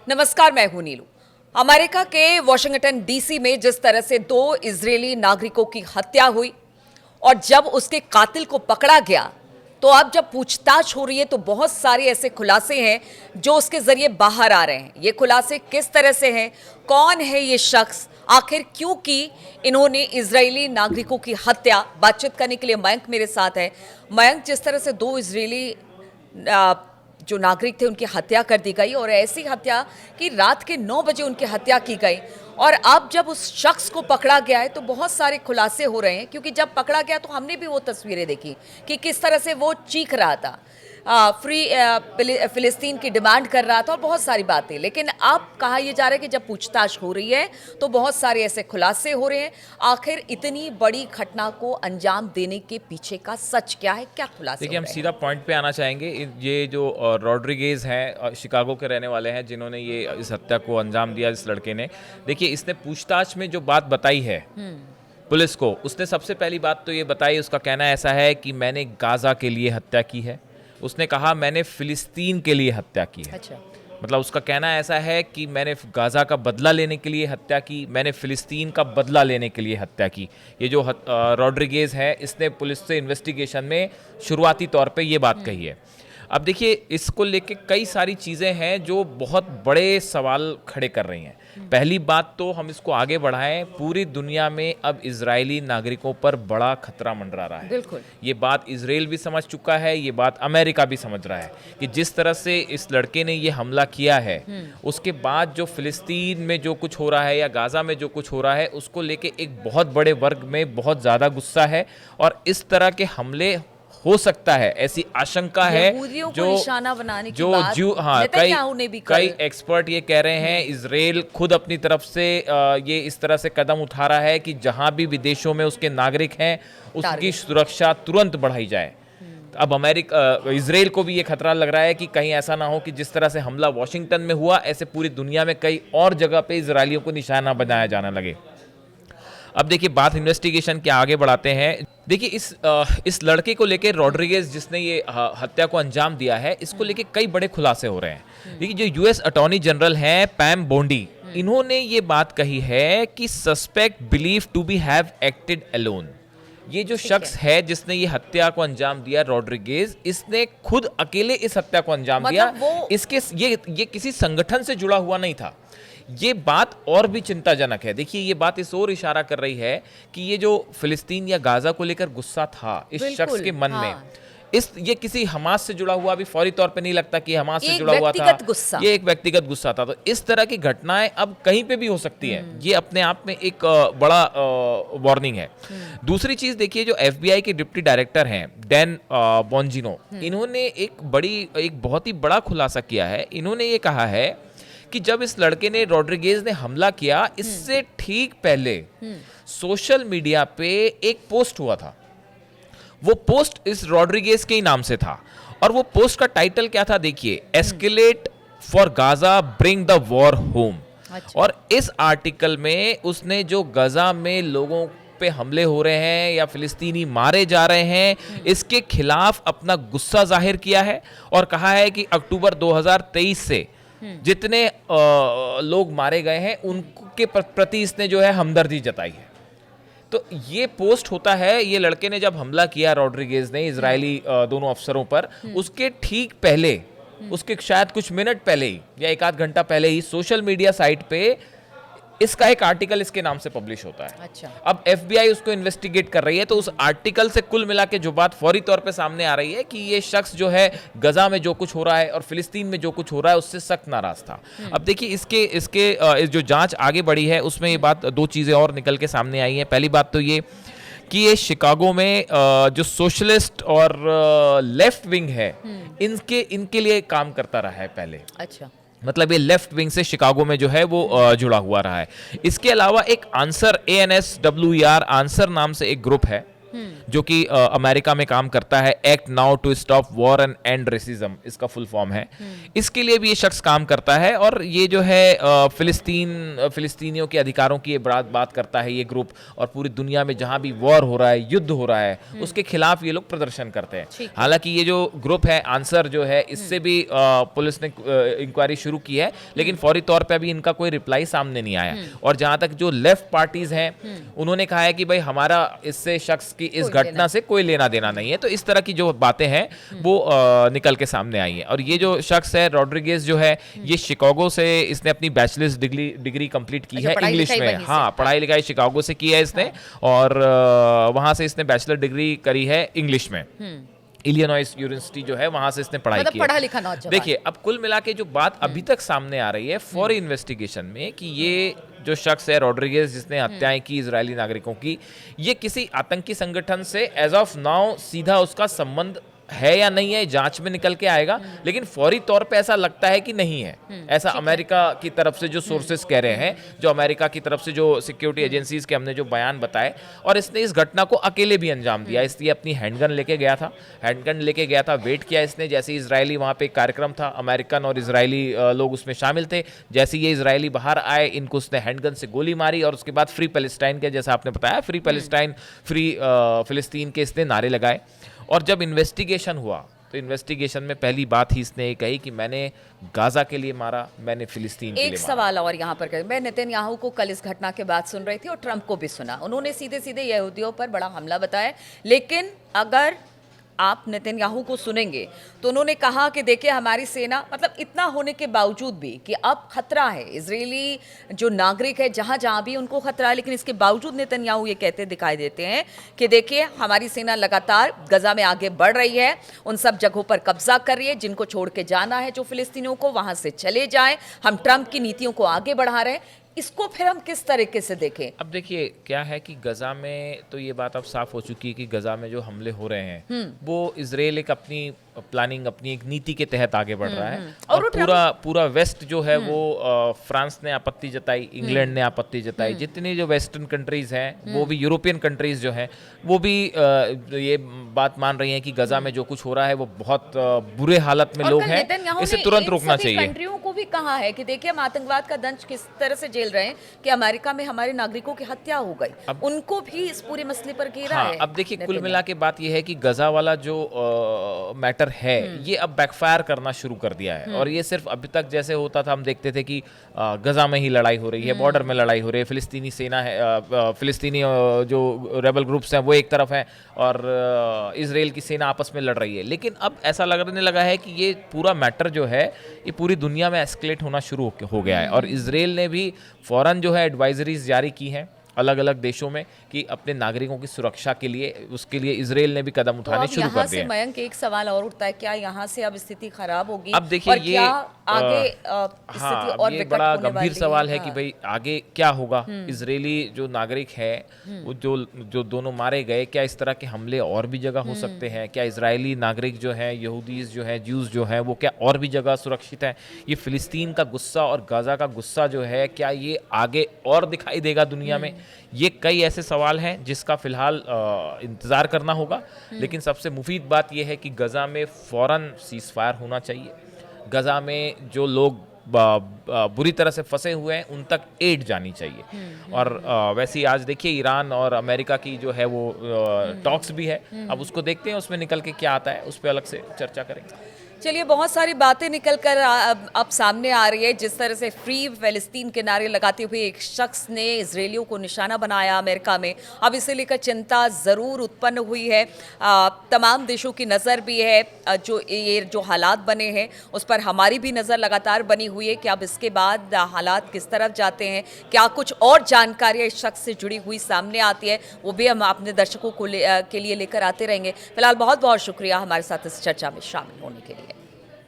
नमस्कार, मैं हूं नीलू। अमेरिका के वॉशिंगटन डीसी में जिस तरह से 2 इजरायली नागरिकों की हत्या हुई और जब उसके कातिल को पकड़ा गया, तो अब जब पूछताछ हो रही है तो बहुत सारे ऐसे खुलासे हैं जो उसके जरिए बाहर आ रहे हैं। ये खुलासे किस तरह से हैं, कौन है ये शख्स, आखिर क्यों की इन्होंने इजरायली नागरिकों की हत्या। बातचीत करने के लिए मयंक मेरे साथ है। मयंक, जिस तरह से 2 इजरायली जो नागरिक थे उनकी हत्या कर दी गई और ऐसी हत्या कि रात के 9 बजे उनकी हत्या की गई, और अब जब उस शख्स को पकड़ा गया है तो बहुत सारे खुलासे हो रहे हैं, क्योंकि जब पकड़ा गया तो हमने भी वो तस्वीरें देखी कि किस तरह से वो चीख रहा था, फिलिस्तीन की डिमांड कर रहा था और बहुत सारी बातें। लेकिन अब कहा यह जा रहा है कि जब पूछताछ हो रही है तो बहुत सारे ऐसे खुलासे हो रहे हैं। आखिर इतनी बड़ी घटना को अंजाम देने के पीछे का सच क्या है, क्या खुलासे? देखिए, हम सीधा पॉइंट पे आना चाहेंगे। ये जो रॉड्रिगेज हैं, शिकागो के रहने वाले हैं, जिन्होंने ये इस हत्या को अंजाम दिया, इस लड़के ने, देखिए इसने पूछताछ में जो बात बताई है पुलिस को, उसने सबसे पहली बात तो ये बताई, उसका कहना ऐसा है कि मैंने गाजा के लिए हत्या की है। उसने कहा मैंने फिलिस्तीन के लिए हत्या की है। अच्छा। मतलब उसका कहना ऐसा है कि मैंने गाजा का बदला लेने के लिए हत्या की, मैंने फिलिस्तीन का बदला लेने के लिए हत्या की। ये जो रॉड्रिगेज है, इसने पुलिस से इन्वेस्टिगेशन में शुरुआती तौर पे ये बात कही है। अब देखिए, इसको लेके कई सारी चीज़ें हैं जो बहुत बड़े सवाल खड़े कर रही हैं। पहली बात तो हम इसको आगे बढ़ाएं, पूरी दुनिया में अब इजरायली नागरिकों पर बड़ा खतरा मंडरा रहा है। बिल्कुल। ये बात इजराइल भी समझ चुका है, ये बात अमेरिका भी समझ रहा है कि जिस तरह से इस लड़के ने ये हमला किया है, उसके बाद जो फिलिस्तीन में जो कुछ हो रहा है या गाजा में जो कुछ हो रहा है, उसको लेके एक बहुत बड़े वर्ग में बहुत ज़्यादा गुस्सा है और इस तरह के हमले हो सकता है, ऐसी आशंका है। जो निशाना बनाने की जो बात, हाँ, कई एक्सपर्ट ये कह रहे हैं, इजराइल खुद अपनी तरफ से ये इस तरह से कदम उठा रहा है कि जहां भी विदेशों में उसके नागरिक हैं, उसकी सुरक्षा तुरंत बढ़ाई जाए। अब इजराइल को भी ये खतरा लग रहा है कि कहीं ऐसा ना हो कि जिस तरह से हमला वॉशिंगटन में हुआ, ऐसे पूरी दुनिया में कई और जगह पे इजरायलियों को निशाना बनाया जाने लगे। अब देखिए, बात इन्वेस्टिगेशन के आगे बढ़ाते हैं। देखिए, इस लड़के को लेकर, रॉड्रिगेज जिसने ये हत्या को अंजाम दिया है, इसको लेके कई बड़े खुलासे हो रहे हैं। देखिए, जो यूएस अटॉर्नी जनरल हैं पैम बोंडी, इन्होंने ये बात कही है कि suspect believe to be have acted alone. ये जो शख्स है जिसने ये हत्या को अंजाम दिया, रॉड्रिगेज, इसने खुद अकेले इस हत्या को अंजाम दिया। इसके ये किसी संगठन से जुड़ा हुआ नहीं था। ये बात और भी चिंताजनक है। देखिए, ये बात इस ओर इशारा कर रही है कि ये जो फिलिस्तीन या गाजा को लेकर गुस्सा था इस शख्स के मन में, ये किसी हमास से जुड़ा हुआ भी फौरी तौर पे नहीं लगता कि हमास से जुड़ा हुआ था। ये एक व्यक्तिगत गुस्सा था। तो इस तरह की घटनाएं अब कहीं पे भी हो सकती हैं। ये अपने आप में एक बड़ा वार्निंग है। दूसरी चीज देखिए, जो एफबीआई के डिप्टी डायरेक्टर हैं डैन बॉन्जिनो, इन्होंने एक बहुत ही बड़ा खुलासा किया है। इन्होंने ये कहा है कि जब इस लड़के ने, रॉड्रिगेज ने हमला किया, इससे ठीक पहले सोशल मीडिया पे एक पोस्ट हुआ था। वो पोस्ट इस रॉड्रिगेज के ही नाम से था और वो पोस्ट का टाइटल क्या था, देखिए, escalate for Gaza, bring the war home. और इस आर्टिकल में उसने जो गाजा में लोगों पे हमले हो रहे हैं या फिलिस्तीनी मारे जा रहे हैं, इसके खिलाफ अपना गुस्सा जाहिर किया है और कहा है कि अक्टूबर 2023 से जितने लोग मारे गए हैं उनके प्रति इसने जो है हमदर्दी जताई है। तो ये पोस्ट होता है, ये लड़के ने जब हमला किया, रॉड्रिगेज ने, इजरायली दोनों अफसरों पर, उसके ठीक पहले, उसके शायद कुछ मिनट पहले ही या एक आध घंटा पहले ही सोशल मीडिया साइट पे इसका एक आर्टिकल इसके नाम से पब्लिश होता है। अच्छा। अब एफबीआई उसको इन्वेस्टिगेट कर रही है, तो उस आर्टिकल से कुल मिला के जो बात फौरी तौर पे सामने आ रही है कि ये शख्स जो है गजा में जो कुछ हो रहा है और फिलिस्तीन में जो कुछ हो रहा है उससे सख्त नाराज था। अब देखिए, इसके जो जांच आगे बढ़ी है उसमें ये बात, 2 चीजें और निकल के सामने आई हैं। पहली बात तो ये कि ये शिकागो में जो सोशलिस्ट और लेफ्ट विंग है, इनके लिए काम करता रहा है पहले। अच्छा। मतलब ये लेफ्ट विंग से शिकागो में जो है वो जुड़ा हुआ रहा है। इसके अलावा एक आंसर, ANSWER आंसर नाम से एक ग्रुप है, जो कि अमेरिका में काम करता है। Act now to stop war and end racism इसका फुल फॉर्म है। इसके लिए भी ये शख्स काम करता है और ये जो है फिलिस्तीनियों के अधिकारों की ये बात करता है ये ग्रुप, और पूरी दुनिया में जहां भी वॉर हो रहा है, युद्ध हो रहा है, उसके खिलाफ ये लोग प्रदर्शन करते हैं। हालांकि ये जो ग्रुप है आंसर जो है, इससे भी पुलिस ने इंक्वायरी शुरू की है, लेकिन फौरी तौर पे अभी इनका कोई रिप्लाई सामने नहीं आया। और जहां तक जो लेफ्ट पार्टीज हैं, उन्होंने कहा है कि भाई हमारा इससे शख्स की इस घटना से कोई लेना देना नहीं है। तो इस तरह की जो बातें हैं वो निकल के सामने आई हैं। और ये जो शख्स है रॉड्रिगेज जो है, ये शिकागो से इसने अपनी बैचलर्स डिग्री कंप्लीट की है इंग्लिश में। हाँ, पढ़ाई लिखाई शिकागो से की है इसने, और वहां से इसने बैचलर डिग्री करी है इंग्लिश में। इलियनॉइस यूनिवर्सिटी जो है वहां से इसने पढ़ाई की पढ़ा लिखा नौजवान। देखिए, अब कुल मिला के जो बात अभी तक सामने आ रही है फॉर इन्वेस्टिगेशन में, कि ये जो शख्स है रॉड्रिगेज जिसने हत्याएं की इजरायली नागरिकों की, ये किसी आतंकी संगठन से एज ऑफ नाउ सीधा उसका संबंध है या नहीं है, जांच में निकल के आएगा। लेकिन फौरी तौर पे ऐसा लगता है कि नहीं है। ऐसा अमेरिका की तरफ से जो सोर्सेस कह रहे हैं, जो अमेरिका की तरफ से जो सिक्योरिटी एजेंसीज के हमने जो बयान बताए, और इसने इस घटना को अकेले भी अंजाम दिया। इसलिए अपनी हैंडगन लेके गया था, वेट किया इसने। जैसे इजरायली वहाँ पे एक कार्यक्रम था, अमेरिकन और इजरायली लोग उसमें शामिल थे। जैसे ये इजरायली बाहर आए, इनको उसने हैंडगन से गोली मारी, और उसके बाद फ्री पैलेस्टाइन के, जैसा आपने बताया, फ्री पैलेस्टाइन, फ्री फिलिस्तीन के इसने नारे लगाए। और जब इन्वेस्टिगेशन हुआ तो इन्वेस्टिगेशन में पहली बात ही इसने कही कि मैंने गाजा के लिए मारा, मैंने फिलिस्तीन के लिए मारा। एक सवाल और यहाँ पर मैं नेतन्याहू को कल इस घटना के बाद सुन रही थी और ट्रंप को भी सुना। उन्होंने सीधे सीधे यहूदियों पर बड़ा हमला बताया, लेकिन अगर आप नेतन्याहू को सुनेंगे तो उन्होंने कहा कि देखिए हमारी सेना, मतलब इतना होने के बावजूद भी कि अब खतरा है, इजरायली जो नागरिक है जहां जहां भी उनको खतरा है, लेकिन इसके बावजूद नेतन्याहू ये कहते दिखाई देते हैं कि देखिए हमारी सेना लगातार गजा में आगे बढ़ रही है, उन सब जगहों पर कब्जा कर रही है, जिनको छोड़ के जाना है जो फिलिस्तीनियों को, वहां से चले जाएं, हम ट्रंप की नीतियों को आगे बढ़ा रहे हैं। इसको फिर हम किस तरीके से देखें? अब देखिए क्या है कि गजा में तो ये बात अब साफ हो चुकी है कि गजा में जो हमले हो रहे हैं वो इजराइल एक अपनी प्लानिंग, अपनी एक नीति के तहत आगे बढ़ रहा है। और पूरा वेस्ट जो है वो फ्रांस ने आपत्ति जताई, इंग्लैंड ने आपत्ति जताई, जितनी जो वेस्टर्न कंट्रीज हैं, वो भी यूरोपियन कंट्रीज जो हैं, वो भी ये बात मान रही हैं कि गजा में जो कुछ हो रहा है वो बहुत बुरे हालत में लोग हैं, इसे तुरंत रोकना चाहिए। कंट्रियों को भी कहा है कि देखिए हम आतंकवाद का दंश किस तरह से झेल रहे हैं कि अमेरिका में हमारे नागरिकों की हत्या हो गई, उनको भी इस पूरे मसले पर घेरा है। अब देखिए कुल मिला के बात यह है कि गजा वाला जो मैटर है ये अब बैकफायर करना शुरू कर दिया है। और ये सिर्फ अभी तक जैसे होता था, हम देखते थे कि गजा में ही लड़ाई हो रही है, बॉर्डर में लड़ाई हो रही है, फिलिस्तीनी सेना है, फिलिस्तीनी जो रेबल ग्रुप्स हैं वो एक तरफ हैं और इजराइल की सेना आपस में लड़ रही है। लेकिन अब ऐसा लगने लगा है कि ये पूरा मैटर जो है ये पूरी दुनिया में एस्केलेट होना शुरू हो गया है। और इजराइल ने भी फौरन जो है एडवाइजरीज जारी की हैं अलग अलग देशों में कि अपने नागरिकों की सुरक्षा के लिए, उसके लिए इजराइल ने भी कदम उठाने शुरू कर दिए हैं। मयंक एक सवाल और उठता है, क्या यहाँ से अब स्थिति खराब होगी? अब देखिए ये आगे स्थिति और ये बड़ा गंभीर सवाल है कि भाई आगे क्या होगा। इजरायली जो नागरिक है वो जो दोनों मारे गए, क्या इस तरह के हमले और भी जगह हो सकते हैं? क्या इजरायली नागरिक जो है, यहूदीज जो है, ज्यूज जो है, वो क्या और भी जगह सुरक्षित है? ये फिलिस्तीन का गुस्सा और गाजा का गुस्सा जो है, क्या ये आगे और दिखाई देगा दुनिया में? ये कई ऐसे सवाल हैं जिसका फिलहाल इंतजार करना होगा। लेकिन सबसे मुफीद बात यह है कि गजा में फौरन सीज फायर होना चाहिए। गजा में जो लोग बुरी तरह से फंसे हुए हैं उन तक एड जानी चाहिए। और वैसे ही आज देखिए ईरान और अमेरिका की जो है वो टॉक्स भी है, अब उसको देखते हैं उसमें निकल के क्या आता है, उस पर अलग से चर्चा करेंगे। चलिए, बहुत सारी बातें निकल कर अब सामने आ रही है। जिस तरह से फ्री फिलिस्तीन के नारे लगाते हुए एक शख्स ने इजरायलियों को निशाना बनाया अमेरिका में, अब इसे लेकर चिंता ज़रूर उत्पन्न हुई है। तमाम देशों की नज़र भी है, जो हालात बने हैं उस पर हमारी भी नज़र लगातार बनी हुई है कि अब इसके बाद हालात किस तरफ जाते हैं, क्या कुछ और जानकारियाँ इस शख्स से जुड़ी हुई सामने आती है, वो भी हम अपने दर्शकों के लिए लेकर आते रहेंगे। फिलहाल बहुत बहुत शुक्रिया हमारे साथ इस चर्चा में शामिल होने के लिए।